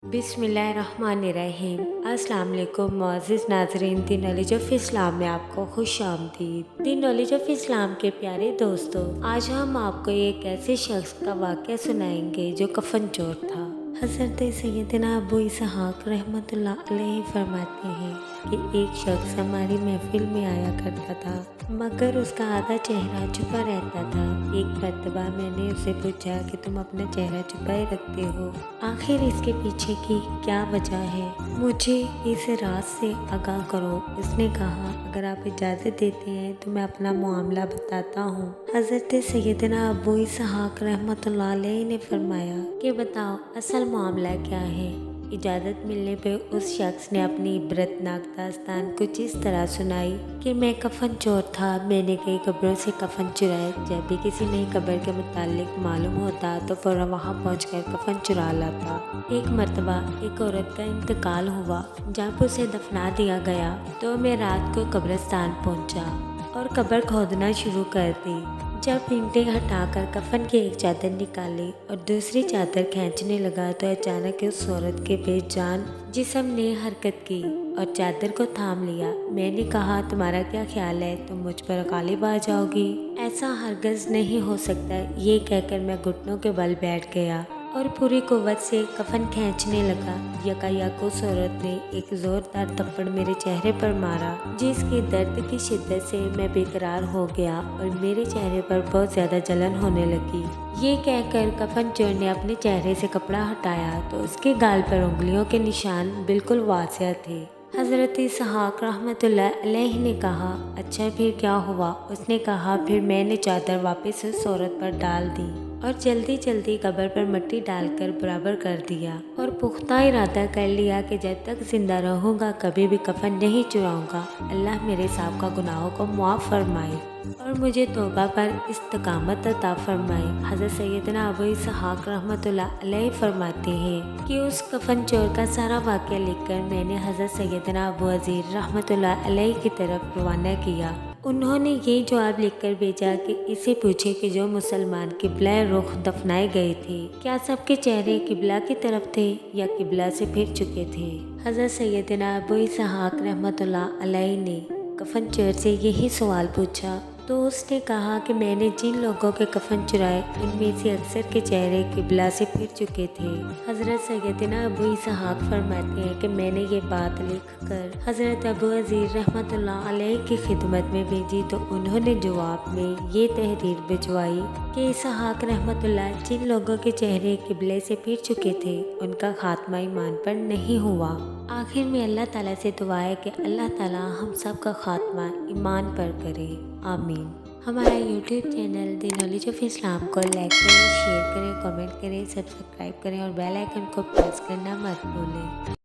बिस्मिल्लाहिर्रहमानिर्रहीम। अस्सलाम वालेकुम मुअज़्ज़िज़ नाज़रीन, दी नॉलेज ऑफ इस्लाम में आपको खुश आमदीद। दी नॉलेज ऑफ इस्लाम के प्यारे दोस्तों, आज हम आपको एक ऐसे शख्स का वाक़या सुनाएंगे जो कफन चोर था। हज़रत सैयदना अबू इसहाक़ रहमतुल्लाह अलैहि फरमाते हैं कि एक शख्स हमारी महफिल में आया करता था, मगर उसका आधा चेहरा छुपा रहता था। एक मर्तबा मैंने उससे पूछा कि तुम अपना चेहरा छुपाए रखते हो, आखिर इसके पीछे की क्या वजह है? मुझे इस राज से आगाह करो। उसने कहा, अगर आप इजाज़त देते हैं तो मैं अपना मामला बताता हूँ। हज़रत सैयदना अबू इसहाक़ रहमतुल्लाह अलैहि ने फरमाया कि बताओ असल मामला क्या है। इजाज़त मिलने पे उस शख्स ने अपनी इबरतनाक दास्तान कुछ इस तरह सुनाई कि मैं कफन चोर था। मैंने कई कब्रों से कफन चुराए। जब भी किसी नई कब्र के मुतालिक मालूम होता तो फौरन वहाँ पहुँचकर कफन चुरा लाता। एक मर्तबा एक औरत का इंतकाल हुआ। जब उसे दफना दिया गया तो मैं रात को कब्रिस्तान पहुँचा और कब्र खोदना शुरू कर दी। जब ईंटें हटाकर कफन की एक चादर निकाली और दूसरी चादर खींचने लगा तो अचानक उस औरत के बेजान जिस्म ने हरकत की और चादर को थाम लिया। मैंने कहा, तुम्हारा क्या ख्याल है, तुम मुझ पर गालिब आ जाओगी? ऐसा हरगिज़ नहीं हो सकता। ये कहकर मैं घुटनों के बल बैठ गया और पूरी कुव्वत से कफन खींचने लगा। यकायक उस औरत ने एक जोरदार थप्पड़ मेरे चेहरे पर मारा, जिसके दर्द की शिद्दत से मैं बेकरार हो गया और मेरे चेहरे पर बहुत ज़्यादा जलन होने लगी। ये कहकर कफन चोर ने अपने चेहरे से कपड़ा हटाया तो उसके गाल पर उंगलियों के निशान बिल्कुल वाज़ेह थे। हज़रत इसहाक़ रहमतुल्लाह अलैहि ने कहा, अच्छा फिर क्या हुआ? उसने कहा, फिर मैंने चादर वापस उस औरत पर डाल दी और जल्दी जल्दी कब्र पर मिट्टी डालकर बराबर कर दिया और पुख्ता इरादा कर लिया कि जब तक जिंदा रहूँगा कभी भी कफन नहीं चुराऊँगा। अल्लाह मेरे साहब गुनाहों को मुआफ़ फरमाए और मुझे तौबा पर इस्तकामत अता फरमाए। हज़रत सैयदना अबू इसहाक़ रहमतुल्लाह अलैहि फरमाते हैं कि उस कफन चोर का सारा वाक़या लिखकर मैंने हज़रत सैयदना अबू अज़ीर रहमतुल्लाह अलैहि की तरफ रवाना किया। उन्होंने ये जवाब लिखकर भेजा कि इसे पूछे कि जो मुसलमान किबला रुख दफनाए गए थे, क्या सबके चेहरे किबला की तरफ थे या किबला से फिर चुके थे? हज़रत सैयदना अबू इसहाक़ रहमतुल्लाह अलैहि ने कफन चोर से यही सवाल पूछा तो उसने कहा कि मैंने जिन लोगों के कफन चुराए उनमें से अक्सर के चेहरे किबला से फिर चुके थे। हज़रत सैयदना अबू इसहाक़ फरमाते हैं कि मैंने ये बात लिखकर हज़रत अबू अज़ीर रहमतुल्लाह अलैहि की खिदमत में भेजी तो उन्होंने जवाब में ये तहरीर भिजवाई कि इसहाक़ रहमतुल्लाह जिन लोगों के चेहरे किबले से फिर चुके थे उनका खात्मा ईमान पर नहीं हुआ। आखिर में अल्लाह ताला से दुआ है कि अल्लाह ताला हम सब का खात्मा ईमान पर करे, आमीन। हमारा YouTube channel the knowledge of Islam को लाइक करें, शेयर करें, कमेंट करें, सब्सक्राइब करें और बेल आइकन को प्रेस करना मत भूलें।